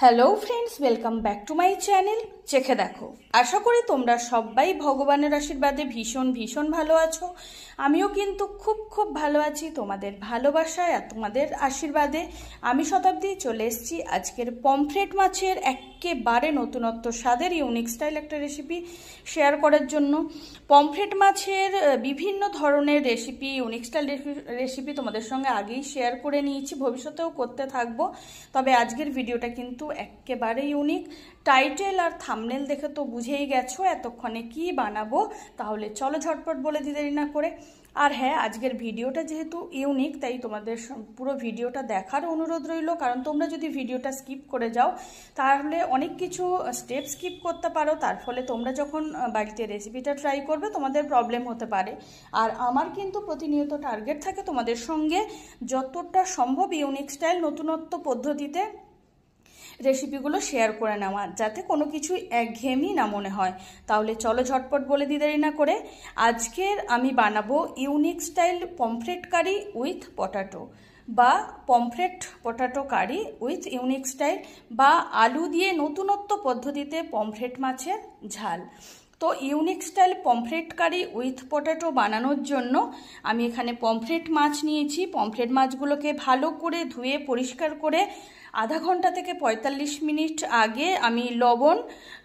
Hello friends, welcome back to my channel চেখে দেখো। আশা করি তোমরা সবাই ভগবানের আশীর্বাদে ভীষণ ভীষণ ভালো আছো। আমিও কিন্তু খুব ভালো আছি তোমাদের ভালোবাসায় আর তোমাদের আশীর্বাদে। আমি শতাব্দী চলে এসেছি আজকের পমফ্রেট মাছের একেবারে নতুনত্ব স্বাদের ইউনিক স্টাইল একটা রেসিপি শেয়ার করার জন্য। পমফ্রেট মাছের বিভিন্ন ধরনের রেসিপি, ইউনিক স্টাইল রেসিপি তোমাদের সঙ্গে আগেই শেয়ার করে নিয়েছি, ভবিষ্যতেও করতে থাকবো। তবে আজকের ভিডিওটা কিন্তু একেবারে ইউনিক। টাইটেল আর থাম্বনেল দেখে তো বুঝেই গেছো এতক্ষণে কি বানাবো, তাহলে চলো ঝটপট বলে দিতে দেরি না করে। আর হ্যাঁ, আজকের ভিডিওটা যেহেতু ইউনিক তাই তোমাদের পুরো ভিডিওটা দেখার অনুরোধ রইল, কারণ তোমরা যদি ভিডিওটা স্কিপ করে যাও তাহলে অনেক কিছু স্টেপ স্কিপ করতে পারো, তার ফলে তোমরা যখন বাড়িতে রেসিপিটা ট্রাই করবে তোমাদের প্রবলেম হতে পারে। আর আমার কিন্তু প্রতিনিয়ত টার্গেট থাকে তোমাদের সঙ্গে যতটা সম্ভব ইউনিক স্টাইল নতুনত্ব পদ্ধতিতে রেসিপিগুলো শেয়ার করে নেওয়া, যাতে কোনো কিছু একঘেয়েমি না মনে হয়। তাহলে চলো ঝটপট বলে দিই দেরি না করে। আজকের আমি বানাবো unique style pomfret curry with potato, বা pomfret potato curry with unique style, বা আলু দিয়ে নতুনত্ব পদ্ধতিতে পমফ্রেট মাছের ঝাল। তো unique style pomfret curry with potato বানানোর জন্য আমি এখানে পমফ্রেট মাছ নিয়েছি। পমফ্রেট মাছগুলোকে ভালো করে ধুয়ে পরিষ্কার করে আধা ঘন্টা থেকে 45 মিনিট আগে আমি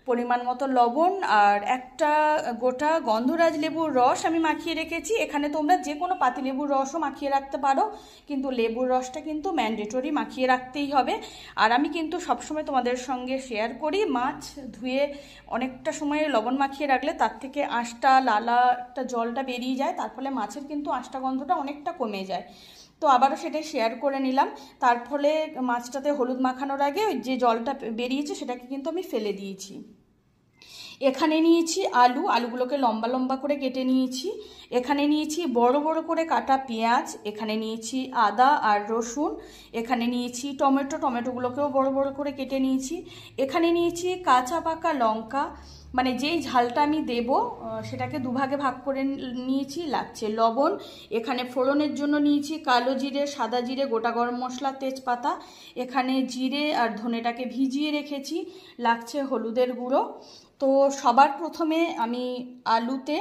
পরিমাণ মতো লবণ আর একটা গোটা গন্ধরাজ লেবুর রস আমি মাখিয়ে রেখেছি। এখানে তোমরা যে কোনো পাতিলেবুর রসও মাখিয়ে রাখতে পারো, কিন্তু লেবুর রসটা কিন্তু ম্যান্ডেটরি মাখিয়ে রাখতেই হবে। আর আমি কিন্তু সবসময় তোমাদের সঙ্গে শেয়ার করি, মাছ ধুয়ে অনেকটা সময় লবণ মাখিয়ে রাখলে তার থেকে আঁশটা লালা একটা জলটা বেরিয়ে যায়, তার ফলে মাছের কিন্তু আঁশটা গন্ধটা অনেকটা কমে যায়। তো আবারও সেটাই শেয়ার করে নিলাম। তার ফলে মাছটাতে হলুদ মাখানোর আগে ওই যে জলটা বেরিয়েছে সেটাকে কিন্তু আমি ফেলে দিয়েছি। এখানে নিয়েছি আলুগুলোকে লম্বা লম্বা করে কেটে নিয়েছি। এখানে নিয়েছি বড় বড় করে কাটা পেঁয়াজ, এখানে নিয়েছি আদা আর রসুন, এখানে নিয়েছি টমেটোগুলোকেও বড় বড় করে কেটে নিয়েছি। এখানে নিয়েছি কাঁচা পাকা লঙ্কা, মানে যেই ঝালটা আমি দেব সেটাকে দুভাগে ভাগ করে নিয়েছি। লাগছে লবণ, এখানে ফোড়নের জন্য নিয়েছি কালো জিরে, সাদা জিরে, গোটা গরম মশলা, তেজপাতা। এখানে জিরে আর ধনেটাকে ভিজিয়ে রেখেছি। লাগছে হলুদের গুঁড়ো। তো সবার প্রথমে আমি আলুতে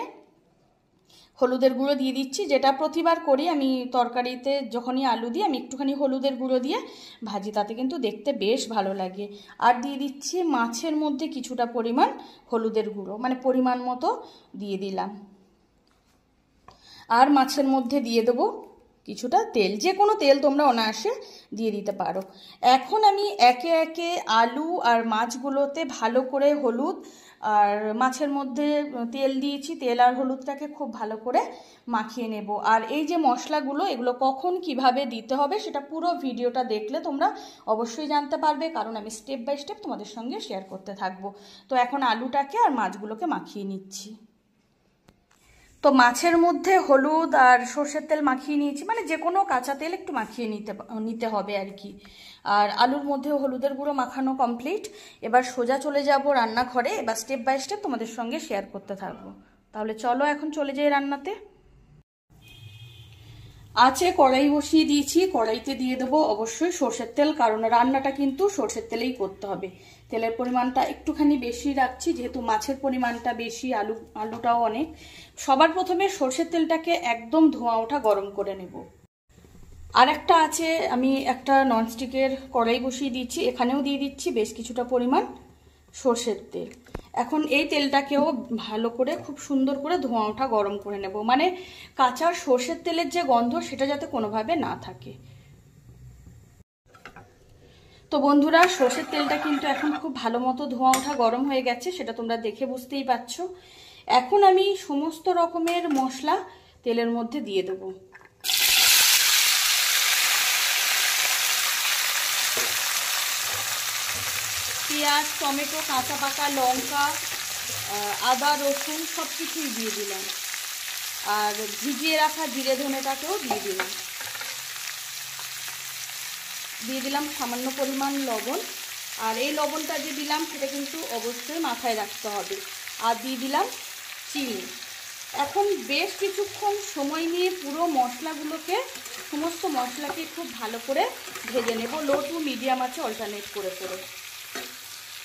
হলুদের গুঁড়ো দিয়ে দিচ্ছি, যেটা প্রতিবার করি আমি তরকারিতে যখনই আলু দিই আমি একটুখানি হলুদের গুঁড়ো দিয়ে ভাজি, তাতে কিন্তু দেখতে বেশ ভালো লাগে। আর দিয়ে দিচ্ছি মাছের মধ্যে কিছুটা পরিমাণ হলুদের গুঁড়ো, মানে পরিমাণ মতো দিয়ে দিলাম। আর মাছের মধ্যে দিয়ে দেবো কিছুটা তেল, যে কোনো তেল তোমরা অনায়াসে দিয়ে দিতে পারো। এখন আমি একে একে আলু আর মাছগুলোতে ভালো করে হলুদ আর মাছের মধ্যে তেল দিয়েছি, তেল আর হলুদটাকে খুব ভালো করে মাখিয়ে নেব। আর এই যে মশলাগুলো এগুলো কখন কিভাবে দিতে হবে সেটা পুরো ভিডিওটা দেখলে তোমরা অবশ্যই জানতে পারবে, কারণ আমি স্টেপ বাই স্টেপ তোমাদের সঙ্গে শেয়ার করতে থাকবো। তো এখন আলুটাকে আর মাছগুলোকে মাখিয়ে নিচ্ছি। তো মাছের মধ্যে হলুদ আর সর্ষের তেল মাখিয়ে নিয়েছি, মানে যে কোনো কাঁচা তেল একটু মাখিয়ে নিতে হবে আর কি। আর আলুর মধ্যে হলুদের গুঁড়ো মাখানো কমপ্লিট। এবার সোজা চলে যাব রান্নাঘরে, এবার স্টেপ বাই স্টেপ তোমাদের সঙ্গে শেয়ার করতে থাকবো। তাহলে চলো এখন চলে যাই রান্নাতে। আছে কড়াই বসিয়ে দিয়েছি, কড়াইতে দিয়ে দেবো অবশ্যই সর্ষের তেল, কারণ রান্নাটা কিন্তু সর্ষের তেলেই করতে হবে। তেলের পরিমাণটা একটুখানি বেশি রাখছি যেহেতু মাছের পরিমাণটা বেশি, আলুটাও অনেক। সবার প্রথমে সর্ষের তেলটাকে একদম ধোঁয়া ওঠা গরম করে নেব। আর একটা আছে, আমি একটা ননস্টিকের কড়াই বসিয়ে দিচ্ছি, এখানেও দিয়ে দিচ্ছি বেশ কিছুটা পরিমাণ সর্ষের তেল। এখন এই তেলটাকেও ভালো করে খুব সুন্দর করে ধোঁয়া ওঠা গরম করে নেব, মানে কাঁচা সর্ষের তেলের যে গন্ধ সেটা যাতে কোনোভাবে না থাকে। তো বন্ধুরা, সর্ষের তেলটা কিন্তু এখন খুব ভালো মতো ধোঁয়া ওঠা গরম হয়ে গেছে, সেটা তোমরা দেখে বুঝতেই পারছো। এখন আমি সমস্ত রকমের মশলা তেলের মধ্যে দিয়ে দেবো। পেঁয়াজ, টমেটো, কাঁচা পাকা লঙ্কা, আদা, রসুন সব কিছুই দিয়ে দিলাম। আর ভিজিয়ে রাখা জিরে ধনেটাকেও দিয়ে দিলাম সামান্য পরিমাণ লবণ। আর এই লবণটা যে দিলাম সেটা কিন্তু অবশ্যই মাথায় রাখতে হবে। আর দিয়ে দিলাম চিনি। এখন বেশ কিছুক্ষণ সময় নিয়ে পুরো সমস্ত মশলাকে খুব ভালো করে ভেজে নেব, লো টু মিডিয়াম আছে অল্টারনেট করে করে।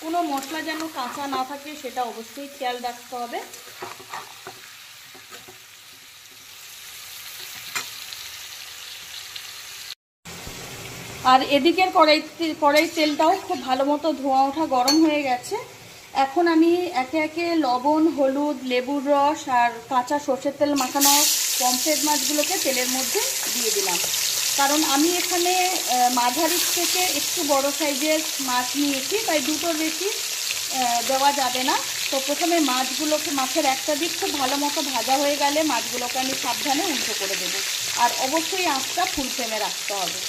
কোনো মশলা যেন কাঁচা না থাকে সেটা অবশ্যই খেয়াল রাখতে হবে। আর এদিকের কড়াই তেলটাও খুব ভালো মতো ধোঁয়া ওঠা গরম হয়ে গেছে। এখন আমি একে একে লবণ, হলুদ, লেবুর রস আর কাঁচা সর্ষের তেল মাখানো পমফ্রেট মাছগুলোকে তেলের মধ্যে দিয়ে দিলাম। কারণ আমি এখানে মাঝারি থেকে একটু বড় সাইজের মাছ নিয়েছি, তাই দুটোর বেশি দেওয়া যাবে না। তো প্রথমে মাছের একটা দিক খুব ভালো মতো ভাজা হয়ে গেলে মাছগুলোকে আমি সাবধানে উল্টো করে দেবো। আর অবশ্যই আঁচটা ফুল ফ্লেমে রাখতে হবে।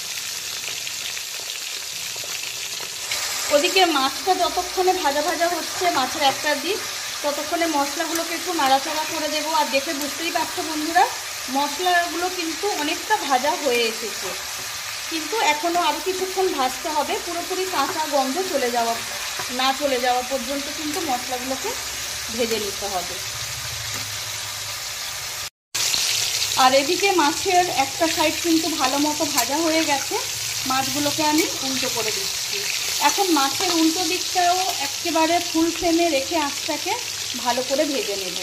ওদিকে মাছটা যতক্ষণে ভাজা ভাজা হচ্ছে মাছের একটা দিক, ততক্ষণে মশলাগুলোকে একটু নাড়াচাড়া করে দেবো। আর দেখে বুঝতেই পারছো বন্ধুরা, মশলাগুলো কিন্তু অনেকটা ভাজা হয়ে এসেছে, কিন্তু এখনও আরও কিছুক্ষণ ভাজতে হবে। পুরোপুরি কাঁচা গন্ধ চলে যাওয়া পর্যন্ত কিন্তু মশলাগুলোকে ভেজে নিতে হবে। আর এদিকে মাছের একটা সাইড কিন্তু ভালো মতো ভাজা হয়ে গেছে, মাছগুলোকে আমি উল্টো করে দিচ্ছি। এখন মাছের উল্টো দিকটাও একেবারে ফুল ফ্লেমে রেখে আঁচটাকে ভালো করে ভেজে নেব।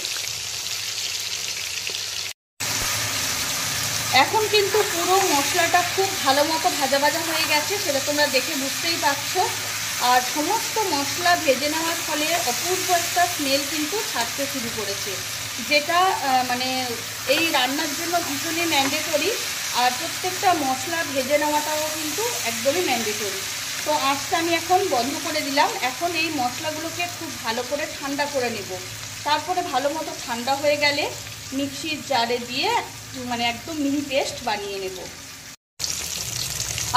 এখন কিন্তু পুরো মশলাটা খুব ভালো মতো ভাজা হয়ে গেছে, সেটা তোমরা দেখে বুঝতেই পারছো। আর সমস্ত মশলা ভেজে নেওয়ার ফলে অপূর্ব একটা স্মেল কিন্তু ছাড়তে শুরু করেছে, যেটা মানে এই রান্নার জন্য ভীষণই ম্যান্ডেটরি। আর প্রত্যেকটা মশলা ভেজে নেওয়াটাও কিন্তু একদমই ম্যান্ডেটরি। তো আঁচটা আমি এখন বন্ধ করে দিলাম। এখন এই মশলাগুলোকে খুব ভালো করে ঠান্ডা করে নেব। তারপরে ভালো মতো ঠান্ডা হয়ে গেলে মিক্সির জারে দিয়ে মানে একদম মিহি পেস্ট বানিয়ে নেব।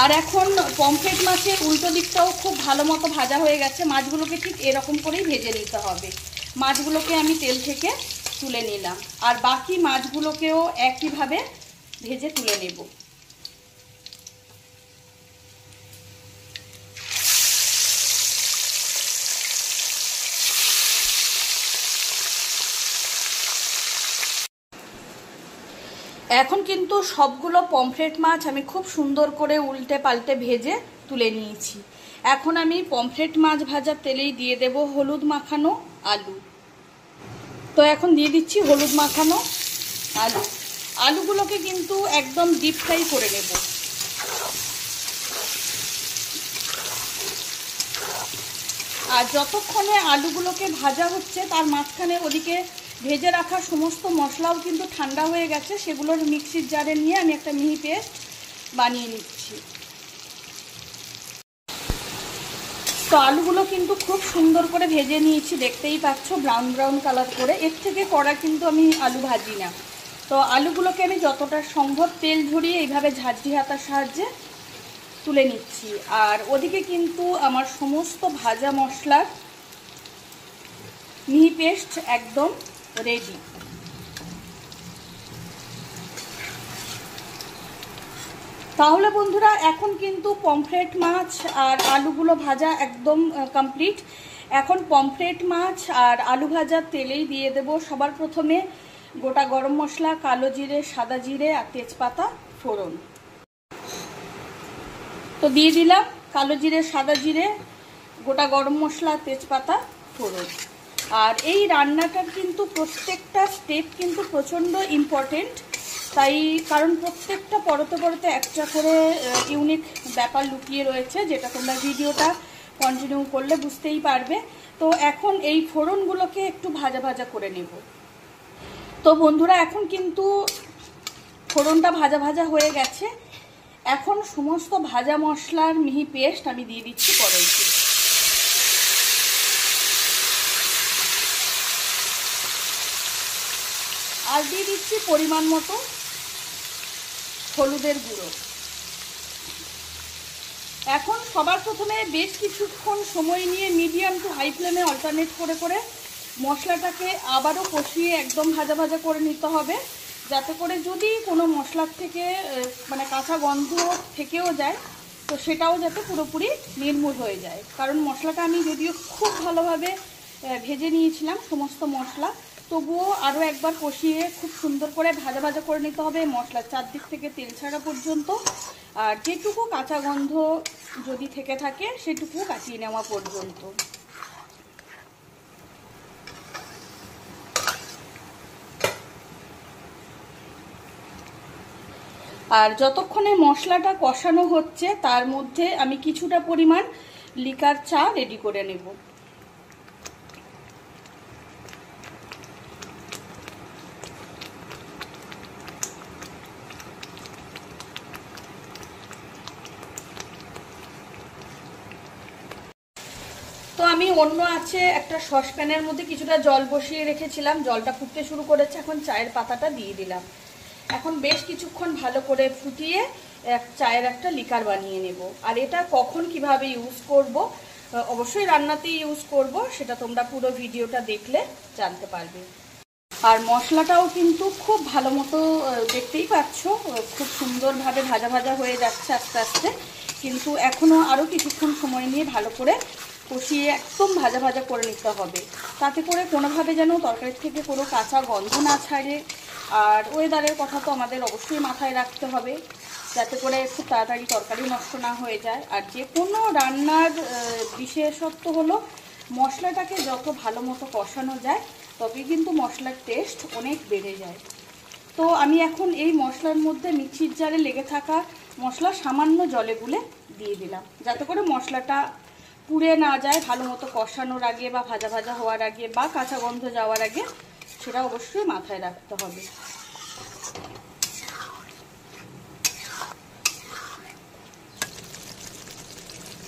আর এখন পমফ্রেট মাছের উল্টো দিকটাও খুব ভালো মতো ভাজা হয়ে গেছে। মাছগুলোকে ঠিক এরকম করেই ভেজে নিতে হবে। মাছগুলোকে আমি তেল থেকে তুলে নিলাম, আর বাকি মাছগুলোকেও একইভাবে ভেজে তুলে নেব। এখন কিন্তু সবগুলো পমফ্রেট মাছ আমি খুব সুন্দর করে উল্টে পাল্টে ভেজে তুলে নিয়েছি। এখন আমি পমফ্রেট মাছ ভাজার তেলেই দিয়ে দেব হলুদ মাখানো আলু। তো এখন দিয়ে দিচ্ছি হলুদ মাখানো আলু। আলুগুলোকে কিন্তু একদম ডিপ ফ্রাই করে নেব। আর যতক্ষণে আলুগুলোকে ভাজা হচ্ছে তার মাঝখানে ওদিকে ভেজে রাখা সমস্ত মশলাও কিন্তু ঠান্ডা হয়ে গেছে, সেগুলোর মিক্সির জারে নিয়ে আমি একটা মিহি পেস্ট বানিয়ে নিচ্ছি। তো আলুগুলো কিন্তু খুব সুন্দর করে ভেজে নিয়েছি, দেখতেই পাচ্ছ ব্রাউন ব্রাউন কালার করে। এর থেকে কড়া কিন্তু আমি আলু ভাজি না। তো আলুগুলোকে আমি যতটা সম্ভব তেল ঝরিয়ে এইভাবে ঝাঁঝরি হাতার সাহায্যে তুলে নিচ্ছি। আর ওদিকে কিন্তু আমার সমস্ত ভাজা মশলার মিহি পেস্ট একদম রেডি। তাহলে বন্ধুরা এখন কিন্তু পমফ্রেট মাছ আর আলুগুলো ভাজা একদম কমপ্লিট। এখন পমফ্রেট মাছ আর আলু ভাজার তেলেই দিয়ে দেব সবার প্রথমে গোটা গরম মশলা, কালো জিরে, সাদা জিরে আর তেজপাতা ফোড়ন। তো দিয়ে দিলাম কালো জিরে, সাদা জিরে, গোটা গরম মশলা, তেজপাতা ফোড়ন। আর এই রান্নাটার কিন্তু প্রত্যেকটা স্টেপ কিন্তু প্রচণ্ড ইম্পর্টেন্ট, তাই কারণ প্রত্যেকটা পরতে পরতে একটা করে ইউনিক ব্যাপার লুকিয়ে রয়েছে, যেটা তোমরা ভিডিওটা কন্টিনিউ করলে বুঝতেই পারবে। তো এখন এই ফোড়নগুলোকে একটু ভাজা ভাজা করে নেব। তো বন্ধুরা এখন কিন্তু ফোড়নটা ভাজা ভাজা হয়ে গেছে। এখন সমস্ত ভাজা মশলার মিহি পেস্ট আমি দিয়ে দিচ্ছি কড়াইতে। আর দিয়ে দিচ্ছি পরিমাণ মতো হলুদের গুঁড়ো। এখন সবার প্রথমে বেশ কিছুক্ষণ সময় নিয়ে মিডিয়াম টু হাই ফ্লেমে অল্টারনেট করে করে মশলাটাকে আবারও কষিয়ে একদম ভাজা ভাজা করে নিতে হবে, যাতে করে যদি কোনো মশলার থেকে মানে কাঁচা গন্ধ থেকেও যায় তো সেটাও যাতে পুরোপুরি নির্মূল হয়ে যায়। কারণ মশলাটা আমি যদিও খুব ভালোভাবে ভেজে নিয়েছিলাম সমস্ত মশলা, তবুও আরও একবার কষিয়ে খুব সুন্দর করে ভাজা ভাজা করে নিতে হবে মশলার চারদিক থেকে তেল ছাড়া পর্যন্ত। আর যেটুকু কাঁচা গন্ধ যদি থেকে থাকে সেটুকু কাটিয়ে নেওয়া পর্যন্ত। আর যতক্ষণে মশলাটা কষানো হচ্ছে তার মধ্যে আমি কিছুটা পরিমাণ লিকার চা রেডি করে নেব। তো আমি অন্য আছে একটা সসপ্যানের মধ্যে কিছুটা জল বসিয়ে রেখেছিলাম, জলটা ফুটতে শুরু করেছে, এখন চায়ের পাতাটা দিয়ে দিলাম। এখন বেশ কিছুক্ষণ ভালো করে ফুটিয়ে চায়ের একটা লিকার বানিয়ে নেব। আর এটা কখন কিভাবে ইউজ করব, অবশ্যই রান্নাতেই ইউজ করব, সেটা তোমরা পুরো ভিডিওটা দেখলে জানতে পারবে। আর মশলাটাও কিন্তু খুব ভালো মতো দেখতেই পাচ্ছ, খুব সুন্দরভাবে ভাজা ভাজা হয়ে যাচ্ছে আস্তে আস্তে, কিন্তু এখনও আরও কিছুক্ষণ সময় নিয়ে ভালো করে কষিয়ে একদম ভাজা ভাজা করে নিতে হবে, তাতে করে কোনোভাবে যেন তরকারির থেকে কোনো কাঁচা গন্ধ না ছাড়ে। আর ওয়েদারের কথা তো আমাদের অবশ্যই মাথায় রাখতে হবে, যাতে করে খুব তাড়াতাড়ি তরকারি নষ্ট না হয়ে যায়। আর যে কোনো রান্নার বিশেষত্ব হলো মশলাটাকে যত ভালো মতো কষানো যায় তবে কিন্তু মশলার টেস্ট অনেক বেড়ে যায়। তো আমি এখন এই মশলার মধ্যে মিক্সির জারে লেগে থাকা মশলা সামান্য জলে গুলে দিয়ে দিলাম, যাতে করে মশলাটা পুড়ে না যায় ভালো মতো কষানোর আগে বা ভাজা ভাজা হওয়ার আগে বা কাঁচা গন্ধ যাওয়ার আগে, সেটা অবশ্যই মাথায় রাখতে হবে।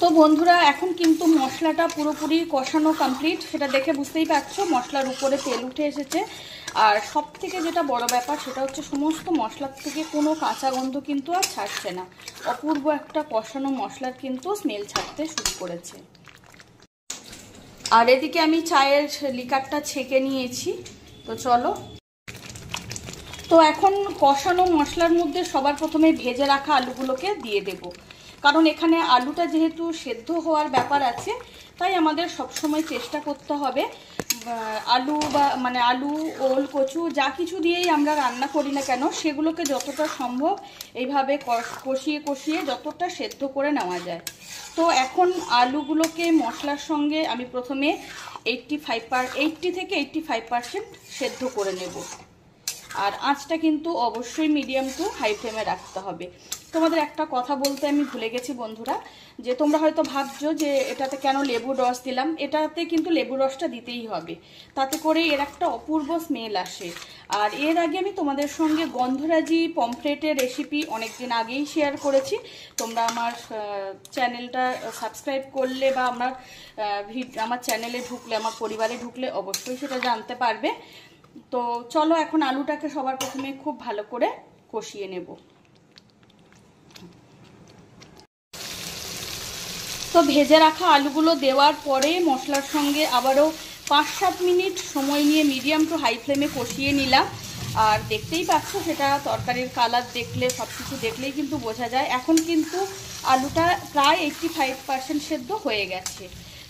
তো বন্ধুরা, এখন কিন্তু মশলাটা পুরোপুরি কষানো কমপ্লিট, সেটা দেখে বুঝতেই পারছো মশলার উপরে তেল উঠে এসেছে। আর সব থেকে যেটা বড় ব্যাপার সেটা হচ্ছে সমস্ত মশলার থেকে কোনো কাঁচা গন্ধ কিন্তু আর ছাড়ছে না, অপূর্ব একটা কষানো মশলার কিন্তু স্মেল ছাড়তে শুরু করেছে। আর এদিকে আমি চায়ের লিকারটা ছেঁকে নিয়েছি, তো চলো। তো এখন কষানো মশলার মধ্যে সবার প্রথমে ভেজে রাখা আলুগুলোকে দিয়ে দেব, কারণ এখানে আলুটা যেহেতু সেদ্ধ হওয়ার ব্যাপার আছে, তাই আমাদের সবসময় চেষ্টা করতে হবে আলু বা আলু, ওল, কচু যা কিছু দিয়েই আমরা রান্না করি না কেন সেগুলোকে যতটা সম্ভব এইভাবে কষিয়ে কষিয়ে যতটা সেদ্ধ করে নেওয়া যায়। তো এখন আলুগুলোকে মশলার সঙ্গে আমি প্রথমে 80 থেকে 85% সেদ্ধ করে নেব। আর আঁচটা কিন্তু অবশ্যই মিডিয়াম টু হাই ফ্লেমে রাখতে হবে। তোমাদের একটা কথা বলতে আমি ভুলে গেছি বন্ধুরা, যে তোমরা হয়তো ভাবছো যে এটাতে কেন লেবুর রস দিলাম, এটাতে কিন্তু লেবুর রসটা দিতেই হবে, তাতে করে এর একটা অপূর্ব স্মেল আসে। আর এর আগে আমি তোমাদের সঙ্গে গন্ধরাজি পমফ্রেটের রেসিপি অনেকদিন আগেই শেয়ার করেছি, তোমরা আমার চ্যানেলটা সাবস্ক্রাইব করলে বা আমার চ্যানেলে ঢুকলে, আমার পরিবারে ঢুকলে অবশ্যই সেটা জানতে পারবে। তো চলো এখন আলুটাকে সবার প্রথমে খুব ভালো করে কষিয়ে নেব। তো ভেজে রাখা আলুগুলো দেওয়ার পরে মশলার সঙ্গে আবারও 5-7 মিনিট সময় নিয়ে মিডিয়াম টু হাই ফ্লেমে কষিয়ে নিলাম। আর দেখতেই পাচ্ছ সেটা তরকারির কালার দেখলে, সব কিছু দেখলেই কিন্তু বোঝা যায় এখন কিন্তু আলুটা প্রায় 85% সেদ্ধ হয়ে গেছে।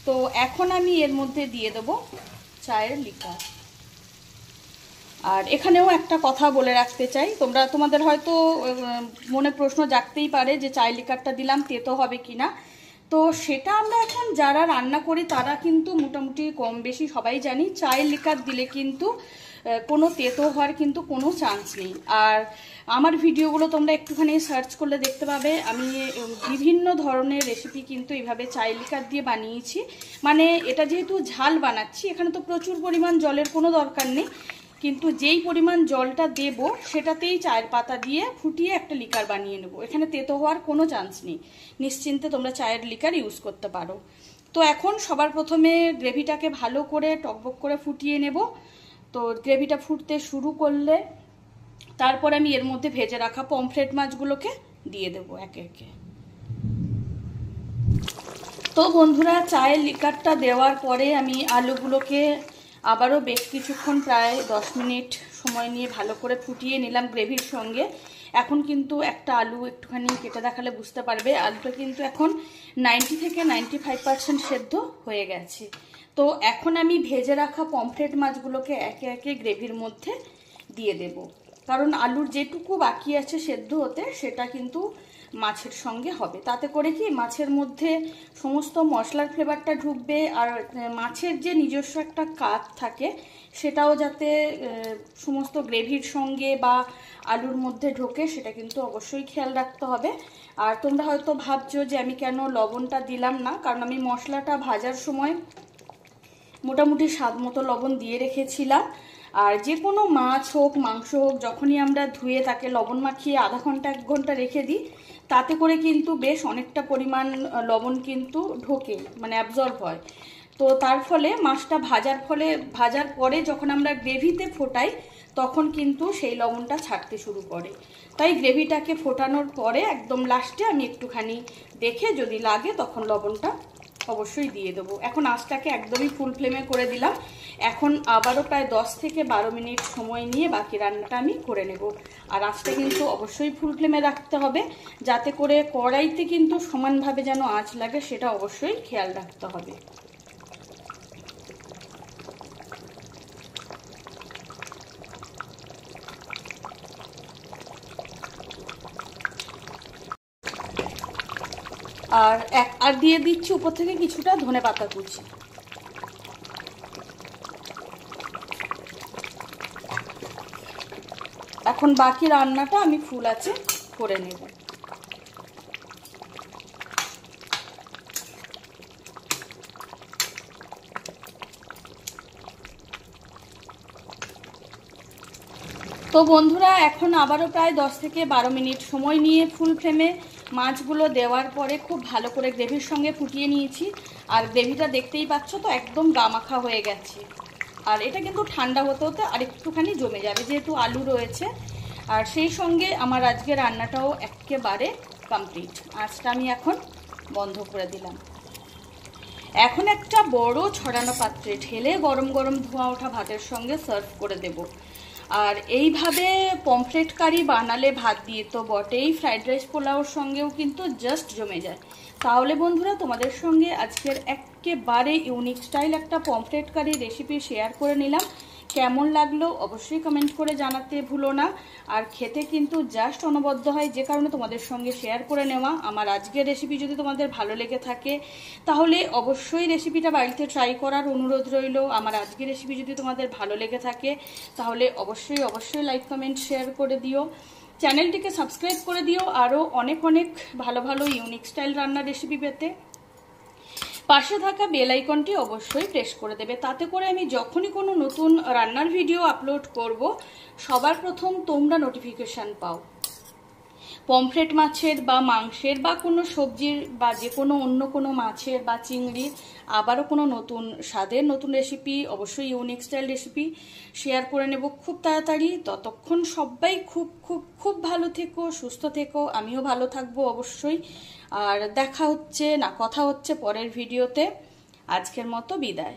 তো এখন আমি এর মধ্যে দিয়ে দেবো চায়ের লিকার। আর এখানেও একটা কথা বলে রাখতে চাই, তোমাদের হয়তো মনে প্রশ্ন জাগতেই পারে যে চায়ের লিকারটা দিলাম তেতো হবে কিনা। তো সেটা আমরা এখন যারা রান্না করি তারা কিন্তু মোটামুটি কম বেশি সবাই জানি চায়ের লিকার দিলে কিন্তু কোনো তেতো হওয়ার কিন্তু কোনো চান্স নেই। আর আমার ভিডিওগুলো তোমরা একটুখানি সার্চ করলে দেখতে পাবে, আমি বিভিন্ন ধরনের রেসিপি কিন্তু এইভাবে চায়ের লিকার দিয়ে বানিয়েছি। এটা যেহেতু ঝাল বানাচ্ছি, এখানে তো প্রচুর পরিমাণ জলের কোনো দরকার নেই, কিন্তু যেই পরিমাণ জলটা দেব সেটাতেই চায়ের পাতা দিয়ে ফুটিয়ে একটা লিকার বানিয়ে নেব। এখানে তেতো হওয়ার কোনো চান্স নেই, নিশ্চিন্তে তোমরা চায়ের লিকার ইউজ করতে পারো। তো এখন সবার প্রথমে গ্রেভিটাকে ভালো করে টকবক করে ফুটিয়ে নেব। তো গ্রেভিটা ফুটতে শুরু করলে তারপর আমি এর মধ্যে ভেজে রাখা পমফ্রেট মাছগুলোকে দিয়ে দেব একে একে। তো বন্ধুরা, চায়ের লিকারটা দেওয়ার পরে আমি আলুগুলোকে আবারও বেশ কিছুক্ষণ প্রায় 10 মিনিট সময় নিয়ে ভালো করে ফুটিয়ে নিলাম গ্রেভির সঙ্গে। এখন কিন্তু একটা আলু একটুখানি কেটে দেখালে বুঝতে পারবে আলুটা কিন্তু এখন 90 থেকে 95% সেদ্ধ হয়ে গেছে। তো এখন আমি ভেজে রাখা পমফ্রেট মাছগুলোকে একে একে গ্রেভির মধ্যে দিয়ে দেব, কারণ আলুর যেটুকু বাকি আছে সেদ্ধ হতে সেটা কিন্তু মাছের সঙ্গে হবে। তাতে করে কি মাছের মধ্যে সমস্ত মশলার ফ্লেভারটা ঢুকবে, আর মাছের যে নিজস্ব একটা কাট থাকে সেটাও যাতে সমস্ত গ্রেভির সঙ্গে বা আলুর মধ্যে ঢোকে সেটা কিন্তু অবশ্যই খেয়াল রাখতে হবে। আর তোমরা হয়তো ভাবছো যে আমি কেন লবণটা দিলাম না, কারণ আমি মশলাটা ভাজার সময় মোটামুটি স্বাদ মতো লবণ দিয়ে রেখেছিলাম। আর যে কোনো মাছ হোক মাংস হোক যখনই আমরা ধুয়ে তাকে লবণ মাখিয়ে আধা ঘন্টা 1 ঘন্টা রেখে দিই, তাতে করে কিন্তু বেশ অনেকটা পরিমাণ লবণ কিন্তু ঢোকে, মানে অ্যাবজর্ব হয়। তো তার ফলে মাছটা ভাজার পরে যখন আমরা গ্রেভিতে ফোটাই তখন কিন্তু সেই লবণটা ছাড়তে শুরু করে। তাই গ্রেভিটাকে ফোটানোর পরে একদম লাস্টে আমি একটুখানি দেখে যদি লাগে তখন লবণটা অবশ্যই দিয়ে দেবো। এখন আঁচটাকে একদমই ফুল ফ্লেমে করে দিলাম। এখন আবারও প্রায় 10 থেকে 12 মিনিট সময় নিয়ে বাকি রান্নাটা আমি করে নেব। আর আঁচটা কিন্তু অবশ্যই ফুল ফ্লেমে রাখতে হবে, যাতে করে কড়াইতে কিন্তু সমানভাবে যেন আঁচ লাগে সেটা অবশ্যই খেয়াল রাখতে হবে। আর দিয়ে দিচ্ছি উপর থেকে কিছুটা ধনেপাতা কুচি। এখন বাকি রান্নাটা আমি ফুল আঁচে করে নেব। তো বন্ধুরা এখন আবারও প্রায় 10 থেকে 12 মিনিট সময় নিয়ে ফুল ফ্লেমে মাছগুলো দেওয়ার পরে খুব ভালো করে গ্রেভির সঙ্গে ফুটিয়ে নিয়েছি। আর গ্রেভিটা দেখতেই পাচ্ছ তো একদম গামাখা হয়ে গেছে। আর এটা কিন্তু ঠান্ডা হতে হতে আর একটুখানি জমে যাবে, যেহেতু আলু রয়েছে। আর সেই সঙ্গে আমার আজকে রান্নাটাও একেবারে কমপ্লিট। আঁচটা আমি এখন বন্ধ করে দিলাম। এখন একটা বড় ছড়ানো পাত্রে ঢেলে গরম গরম ধোঁয়া ওঠা ভাতের সঙ্গে সার্ভ করে দেব। আর এইভাবে পমফ্রেট কারি বানালে ভাত দিয়ে তো বটেই, ফ্রাইড রাইস পোলাওর সঙ্গেও কিন্তু জাস্ট জমে যায়। তাহলে বন্ধুরা তোমাদের সঙ্গে আজকের একেবারে ইউনিক স্টাইল একটা পমফ্রেট কারি রেসিপি শেয়ার করে নিলাম। কেমন লাগলো অবশ্যই কমেন্ট করে জানাতে ভুলো না। আর খেতে কিন্তু জাস্ট অনবদ্য হয়, যে কারণে তোমাদের সঙ্গে শেয়ার করে নেওয়া। আমার আজকের রেসিপি যদি তোমাদের ভালো লেগে থাকে তাহলে অবশ্যই রেসিপিটা বাড়িতে ট্রাই করার অনুরোধ রইল। আমার আজকের রেসিপি যদি তোমাদের ভালো লেগে থাকে তাহলে অবশ্যই লাইক কমেন্ট শেয়ার করে দিও। চ্যানেলটিকে সাবস্ক্রাইব করে দিও আরও অনেক ভালো ভালো ইউনিক স্টাইল রান্নার রেসিপি পেতে। পাশে থাকা বেল আইকনটি অবশ্যই প্রেস করে দেবে, তাতে করে আমি যখনই কোনো নতুন রান্নার ভিডিও আপলোড করব সবার প্রথম তোমরা নোটিফিকেশান পাও। পমফ্রেট মাছের বা মাংসের বা কোনো সবজির বা যে কোনো অন্য কোনো মাছের বা চিংড়ির আবারও কোনো নতুন স্বাদের নতুন রেসিপি, অবশ্যই ইউনিক স্টাইল রেসিপি শেয়ার করে নেব খুব তাড়াতাড়ি। ততক্ষণ সবাই খুব ভালো থেকো, সুস্থ থেকো, আমিও ভালো থাকবো অবশ্যই। আর কথা হচ্ছে পরের ভিডিওতে। আজকের মতো বিদায়।